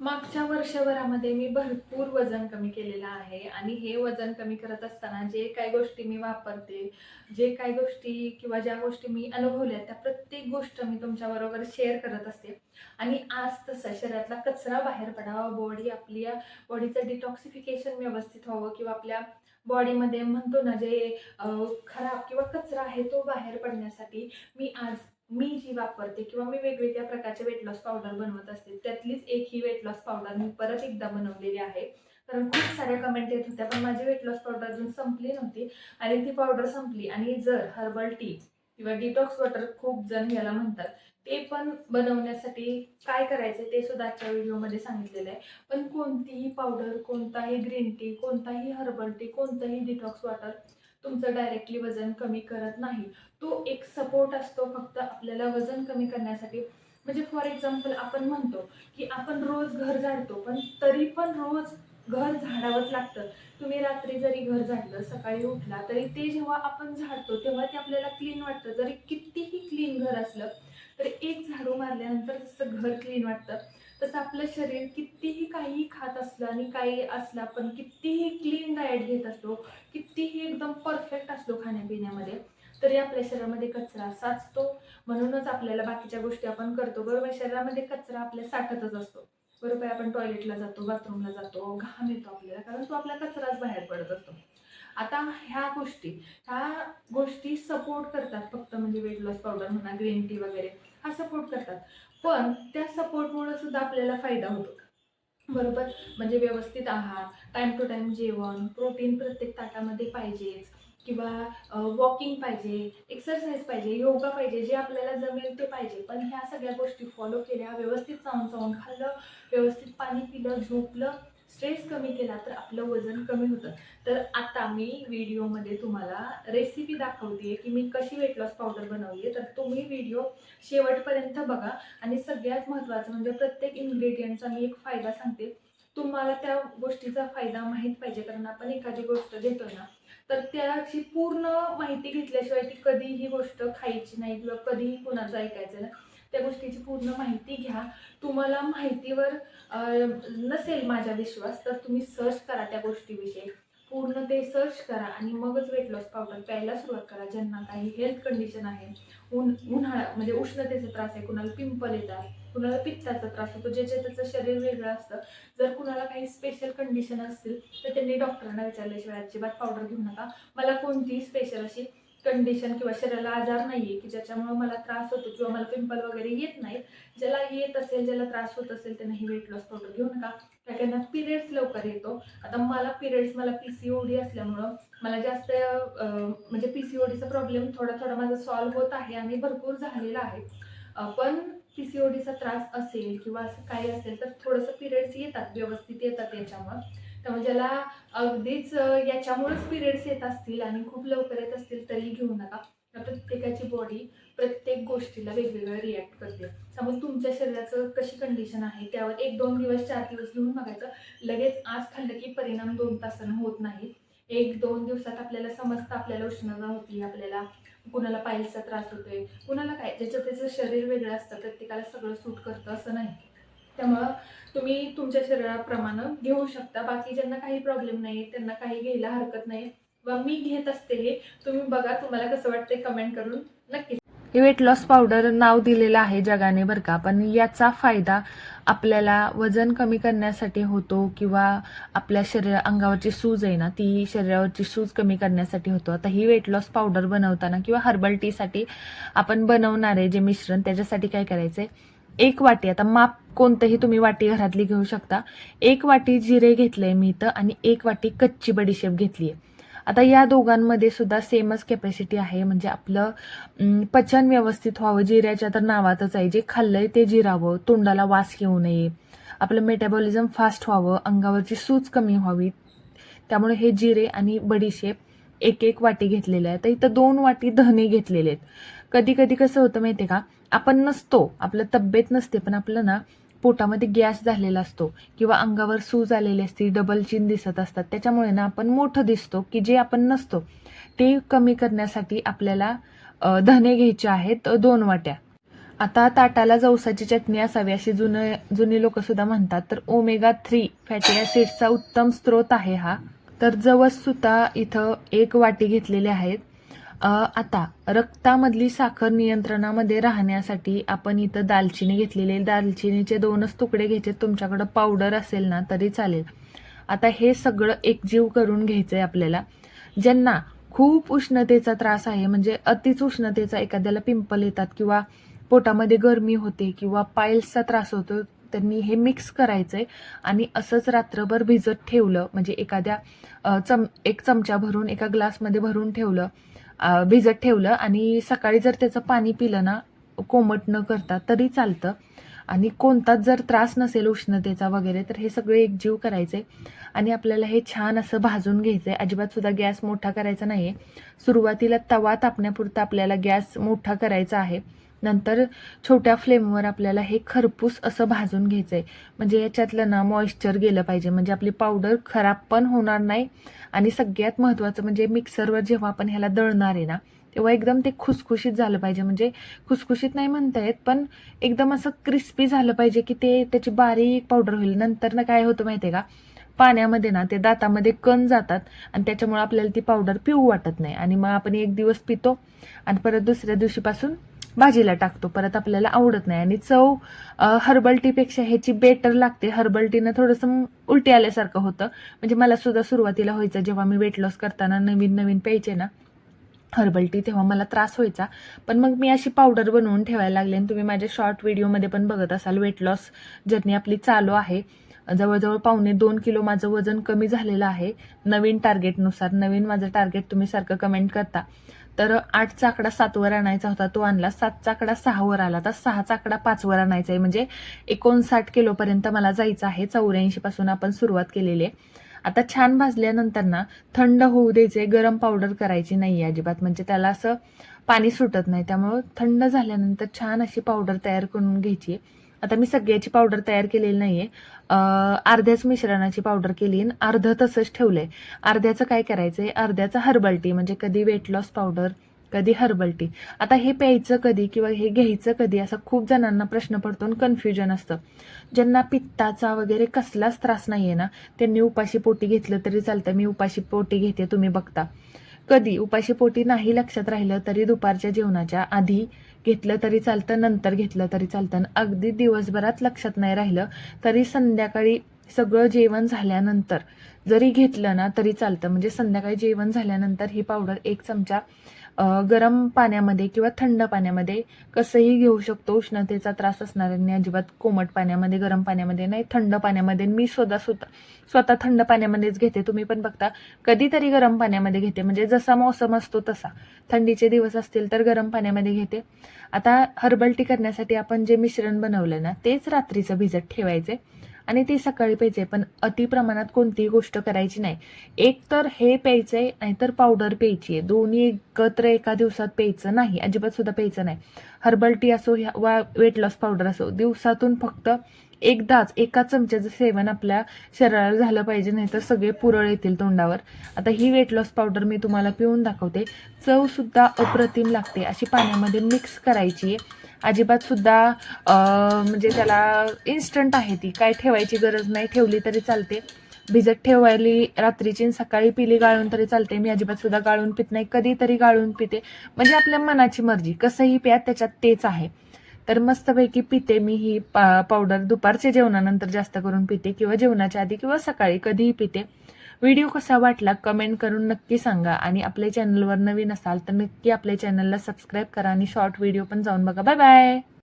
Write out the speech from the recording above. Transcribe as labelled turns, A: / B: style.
A: मागच्या वर्षभरामध्ये मी भरपूर वजन कमी केलेलं आहे आणि हे वजन कमी करत असताना जे काही गोष्टी मी वापरते, जे काही गोष्टी किंवा ज्या गोष्टी मी अनुभवल्या त्या प्रत्येक गोष्ट मी तुमच्याबरोबर शेअर करत असते. आणि आज तसं शरीरातला कचरा बाहेर पडावा, आपल्या बॉडीचं डिटॉक्सिफिकेशन व्यवस्थित व्हावं किंवा आपल्या बॉडीमध्ये म्हणतो ना जे खराब किंवा कचरा आहे तो बाहेर पडण्यासाठी मी जी वापरते किंवा मी वेगवेगळ्या प्रकारचे वेट लॉस पावडर बनवत असते. त्यातलीच एक ही वेट लॉस पावडर मी परत एकदा बनवलेली आहे. कारण खूप साऱ्या कमेंट येत होत्या, पण माझी वेट लॉस पावडर अजून संपली नव्हती आणि ती पावडर संपली. आणि जर हर्बल टी किंवा डिटॉक्स वॉटर खूप जण याला म्हणतात, ते पण बनवण्यासाठी काय करायचं ते सुद्धा आजच्या व्हिडिओमध्ये सांगितलेलं आहे. पण कोणतीही पावडर, कोणताही ग्रीन टी, कोणताही हर्बल टी, कोणतंही डिटॉक्स वॉटर तुमचं डायरेक्टली वजन कमी करत नाही. तो एक सपोर्ट असतो फक्त आपल्याला वजन कमी करण्यासाठी. म्हणजे फॉर एक्झाम्पल आपण म्हणतो की आपण रोज घर झाडतो, पण तरी पण रोज घर झाडावंच लागतं. तुम्ही रात्री जरी घर झाडलं, सकाळी उठला तरी ते जेव्हा आपण झाडतो तेव्हा ते आपल्याला क्लीन वाटतं. जरी कितीही क्लीन घर असलं तरी एक झाडू मारल्यानंतर जसं घर क्लीन वाटतं, तसं आपलं शरीर कितीही काही खात असलं आणि काही असलं, आपण कितीही क्लीन डाएट घेत असतो, कितीही एकदम परफेक्ट असलो खाण्यापिण्यामध्ये, तरी आपल्या शरीरामध्ये कचरा साचतो. म्हणूनच आपल्याला बाकीच्या गोष्टी आपण करतो, बरोबर. शरीरामध्ये कचरा आपल्या साठतच असतो, बरोबर. आपण टॉयलेटला जातो, बाथरूमला जातो, घाम येतो आपल्याला, कारण तो आपला कचराच बाहेर पडत असतो. आता ह्या गोष्टी सपोर्ट करतात फक्त, म्हणजे वेट लॉस पावडर म्हणा, ग्रीन टी वगैरे हा सपोर्ट करतात. पण त्या सपोर्टमुळे सुद्धा आपल्याला फायदा होतो, बरोबर. म्हणजे व्यवस्थित आहार, टाइम टू टाइम जेवण, प्रोटीन प्रत्येक ताटामध्ये पाहिजेच, किंवा वॉकिंग पाहिजे, एक्सरसाइज पाहिजे, योगा पाहिजे, जे आपल्याला जमेल ते पाहिजे. पण ह्या सगळ्या गोष्टी फॉलो केल्या, व्यवस्थित चावून चावून खाल्लं, व्यवस्थित पाणी पिलं, झोपलं, स्ट्रेस कमी केला, तर आपलं वजन कमी होतं. तर आता मी व्हिडिओमध्ये तुम्हाला रेसिपी दाखवते की मी कशी वेट लॉस पावडर बनवली. तर तुम्ही व्हिडिओ शेवटपर्यंत बघा. आणि सगळ्यात महत्त्वाचं म्हणजे प्रत्येक इन्ग्रेडियंटचा मी एक फायदा सांगते. तुम्हाला त्या गोष्टीचा फायदा माहीत पाहिजे, कारण आपण एखादी गोष्ट घेतोय ना, तर त्याची पूर्ण माहिती घेतल्याशिवाय ती कधीही गोष्ट खायची नाही किंवा कधीही कुणाचं ऐकायचं नाही. त्या गोष्टीची पूर्ण माहिती घ्या. तुम्हाला माहितीवर नसेल माझा विश्वास, तर तुम्ही सर्च करा त्या गोष्टीविषयी, पूर्ण ते सर्च करा आणि मगच वेट लॉस पावडर प्यायला सुरुवात करा. ज्यांना काही हेल्थ कंडिशन आहे, उन्हाळा म्हणजे उष्णतेचा त्रास आहे, कुणाला पिंपल येतात, कुणाला पित्ताचा त्रास होतो, ज्याचे त्याचं शरीर वेगळं असतं. जर कुणाला काही स्पेशल कंडिशन असतील तर त्यांनी डॉक्टरांना विचारल्याशिवाय अजिबात पावडर घेऊ नका. मला कोणतीही स्पेशल अशी कंडिशन किंवा शरीराला आजार नाहीये की ज्याच्यामुळे मला त्रास होतो किंवा मला पिंपल वगैरे येत नाहीत. ज्याला येत असेल, ज्याला त्रास होत असेल, त्यांना ही वेट लॉस पावडर घेऊ नका. त्याकडनं पिरियड्स लवकर येतो. आता मला पीसीओडी असल्यामुळं मला जास्त म्हणजे पीसीओडीचा प्रॉब्लेम थोडा थोडा माझा सॉल्व्ह होत आहे आणि भरपूर झालेला आहे. पण पीसीओडीचा त्रास असेल किंवा असं काही असेल तर थोडंसं पिरियड्स येतात, व्यवस्थित येतात याच्यामुळं. त्यामुळे ज्याला अगदीच याच्यामुळेच पिरियड्स येत असतील आणि खूप लवकर येत असतील तरी घेऊ नका. प्रत्येकाची बॉडी प्रत्येक गोष्टीला वेगवेगळं रिॲक्ट करते. त्यामुळे तुमच्या शरीराचं कशी कंडिशन आहे त्यावर 1-2 दिवस, 4 दिवस घेऊन बघायचं. लगेच आज खाल्लं की परिणाम 2 तासानं होत नाही. 1-2 दिवसात आपल्याला समजतं, आपल्याला उष्णता होती, आपल्याला कुणाला पायल्सचा त्रास होतोय, कुणाला काय, ज्याचं त्याचं शरीर वेगळं असतं, प्रत्येकाला सगळं सूट करतं असं नाही. त्यामुळं तुम्ही तुमच्या शरीराप्रमाणे घेऊ शकता. बाकी ज्यांना काही प्रॉब्लेम नाही त्यांना काही घ्यायला हरकत नाही. व मी घेत असते हे, तुम्ही बघा, तुम्हाला कसं वाटतंय कमेंट करून नक्की.
B: हे वेट लॉस पावडर नाव दिलेलं आहे जगाने बरं का, पण याचा फायदा आपल्याला वजन कमी करण्यासाठी होतो किंवा आपल्या अंगावरची सूज आहे ना, ती शरीरावरची सूज कमी करण्यासाठी होतो. आता ही वेट लॉस पावडर बनवताना किंवा हर्बल टीसाठी आपण बनवणार आहे जे मिश्रण, त्याच्यासाठी काय करायचंय, 1 वाटी, आता माप कोणतंही तुम्ही वाटी घरातली घेऊ शकता, 1 वाटी जिरे घेतलंय मी इथं आणि 1 वाटी कच्ची बडीशेप घेतली आहे. आता या दोघांमध्ये सुद्धा सेमच कॅपॅसिटी आहे, म्हणजे आपलं पचन व्यवस्थित व्हावं. जिऱ्याच्या तर नावातच आहे, जे खाल्लंय ते जिरावं, तोंडाला वास येऊ नये, आपलं मेटाबॉलिझम फास्ट व्हावं, अंगावरची सूज कमी व्हावी. त्यामुळे हे जिरे आणि बडीशेप 1-1 वाटी घेतलेले आहे. तर इथं 2 वाटी धने घेतलेले आहेत. कधी कधी कसं होतं माहितीये का, आपण नसतो, आपलं तब्येत नसते, पण आपलं ना पोटामध्ये गॅस झालेला असतो किंवा अंगावर सूज आलेली असते, डबल चिन दिसत असतात, त्याच्यामुळे ना आपण मोठं दिसतो, की जे आपण नसतो. ते कमी करण्यासाठी आपल्याला धने घ्यायचे आहेत 2 वाट्या. आता ताटाला जवसाची चटणी असावी अशी जुनी लोक सुद्धा म्हणतात. तर ओमेगा 3 फॅटी ॲसिड्सचा उत्तम स्रोत आहे हा. तर जवस सुद्धा इथं 1 वाटी घेतलेले आहेत. आता रक्तामधली साखर नियंत्रणामध्ये राहण्यासाठी आपण इथं दालचिनी घेतलेली आहे. दालचिनीचे 2च तुकडे घ्यायचे. तुमच्याकडं पावडर असेल ना तरी चालेल. आता हे सगळं एकजीव करून घ्यायचं आहे आपल्याला. ज्यांना खूप उष्णतेचा त्रास आहे, म्हणजे अतिच उष्णतेचा, एखाद्याला पिंपल येतात किंवा पोटामध्ये गरमी होते किंवा पाईल्सचा त्रास होतो, त्यांनी हे मिक्स करायचं आहे आणि असंच रात्रभर भिजत ठेवलं, म्हणजे एखाद्या 1 चमचा भरून एका ग्लासमध्ये भरून ठेवलं, भिजत ठेवलं आणि सकाळी जर त्याचं पाणी पिलं ना कोमट न करता तरी चालतं. आणि कोणताच जर त्रास नसेल उष्णतेचा वगैरे तर हे सगळे एकजीव करायचे आणि आपल्याला हे छान असं भाजून घ्यायचं आहे. अजिबात सुद्धा गॅस मोठा करायचा नाही आहे. सुरुवातीला तवा तापण्यापुरता आपल्याला गॅस मोठा करायचा आहे. नंतर छोट्या फ्लेमवर आपल्याला हे खरपूस असं भाजून घ्यायचं आहे. म्हणजे याच्यातलं ना मॉइश्चर गेलं पाहिजे, म्हणजे आपली पावडर खराब पण होणार नाही. आणि सगळ्यात महत्त्वाचं म्हणजे मिक्सरवर जेव्हा आपण ह्याला दळणार आहे ना तेव्हा एकदम ते खुसखुशीत झालं पाहिजे. म्हणजे खुसखुशीत नाही म्हणता येत, पण एकदम असं क्रिस्पी झालं पाहिजे की ते त्याची बारीक पावडर होईल. नंतर ना काय होतं माहिती आहे का, पाण्यामध्ये ना ते दातामध्ये कण जातात आणि त्याच्यामुळे आपल्याला ती पावडर पिऊ वाटत नाही आणि मग आपण 1 दिवस पितो आणि परत दुसऱ्या दिवशीपासून भाजीला टाकतो, परत आपल्याला आवडत नाही. आणि चव हर्बल टीपेक्षा ह्याची बेटर लागते. हर्बल टीनं थोडंसं उलटी आल्यासारखं होतं. म्हणजे मला सुद्धा सुरुवातीला व्हायचं, जेव्हा मी वेट लॉस करताना नवीन प्यायचे ना हर्बल टी, तेव्हा मला त्रास व्हायचा. पण मग मी अशी पावडर बनवून ठेवायला लागले आणि तुम्ही माझ्या शॉर्ट व्हिडिओमध्ये पण बघत असाल. वेट लॉस जर्नी आपली चालू आहे. जवळजवळ 1.25 किलो माझं वजन कमी झालेलं आहे नवीन टार्गेटनुसार. नवीन माझं टार्गेट तुम्ही सारखं कमेंट करता. तर 8चा आकडा 7वर आणायचा होता, तो आणला. 7चा आकडा 6वर आला, तर 6चा आकडा 5वर आणायचा आहे. म्हणजे 59 किलोपर्यंत मला जायचं आहे. 84 पासून आपण सुरुवात केलेली आहे. आता छान भाजल्यानंतर ना थंड होऊ द्यायचे. गरम पावडर करायची नाही अजिबात, म्हणजे त्याला असं पाणी सुटत नाही. त्यामुळं थंड झाल्यानंतर छान अशी पावडर तयार करून घ्यायची. आता मी सगळ्याची पावडर तयार केलेली नाही आहे. अर्ध्याच मिश्रणाची पावडर केली आणि अर्धं तसंच ठेवलं आहे. अर्ध्याचं काय करायचं आहे, अर्ध्याचं हर्बल टी, म्हणजे कधी वेट लॉस पावडर कधी हर्बल टी. आता हे प्यायचं कधी किंवा हे घ्यायचं कधी असा खूप जणांना प्रश्न पडतो आणि कन्फ्युजन असतं. ज्यांना पित्ताचा वगैरे कसलाच त्रास नाही आहे ना त्यांनी उपाशी पोटी घेतलं तरी चालतं. मी उपाशी पोटी घेते, तुम्ही बघता. कधी उपाशी पोटी नाही लक्षात राहिलं तरी दुपारच्या जेवणाच्या आधी घेतलं तरी चालतं, नंतर घेतलं तरी चालतं. अगदी दिवसभरात लक्षात नाही राहिलं तरी संध्याकाळी सगळं जेवण झाल्यानंतर जरी घेतलं ना तरी चालतं. म्हणजे संध्याकाळी जेवण झाल्यानंतर ही पावडर 1 चमचा गरम पाण्यामध्ये किंवा थंड पाण्यामध्ये कसंही घेऊ शकतो. उष्णतेचा त्रास असणाऱ्यांनी अजिबात कोमट पाण्यामध्ये, गरम पाण्यामध्ये नाही, थंड पाण्यामध्ये. मी स्वतः थंड पाण्यामध्येच घेते, तुम्ही पण बघता. कधीतरी गरम पाण्यामध्ये घेते, म्हणजे जसा मौसम असतो तसा. थंडीचे दिवस असतील तर गरम पाण्यामध्ये घेते. आता हर्बल टी करण्यासाठी आपण जे मिश्रण बनवलं ना तेच रात्रीचं भिजत ठेवायचे आणि ते सकाळी प्यायचे. पण अति प्रमाणात कोणतीही गोष्ट करायची नाही. एक तर हे प्यायचंय नाहीतर पावडर प्यायची आहे. दोन्ही एकत्र एका दिवसात प्यायचं नाही, अजिबात सुद्धा प्यायचं नाही. हर्बल टी असो वा वेट लॉस पावडर असो, दिवसातून फक्त एकदाच 1 चमच्याचं सेवन आपल्या शरीराला झालं पाहिजे, नाहीतर सगळे पुरळ येतील तोंडावर. आता ही वेट लॉस पावडर मी तुम्हाला पिऊन दाखवते. चव सुद्धा अप्रतिम लागते. अशी पाण्यामध्ये मिक्स करायची. अजिबात सुद्धा म्हणजे त्याला इन्स्टंट आहे ती, काय ठेवायची गरज नाही, ठेवली तरी चालते. भिजत ठेवायली रात्रीची सकाळी पिली गाळून तरी चालते. मी अजिबात सुद्धा गाळून पित नाही, कधीतरी गाळून पिते. म्हणजे आपल्या मनाची मर्जी, कसंही प्या, त्याच्यात तेच आहे. तर मस्तपैकी पिते मी ही पावडर. दुपारच्या जेवणानंतर जास्त करून पिते किंवा जेवणाच्या आधी किंवा सकाळी कधीही पिते. व्हिडिओ कसा वाटला कमेंट करून नक्की सांगा आणि आपल्या चॅनलवर नवीन असाल तर नक्की आपल्या चॅनलला सबस्क्राईब करा आणि शॉर्ट व्हिडिओ पण जाऊन बघा. Bye bye.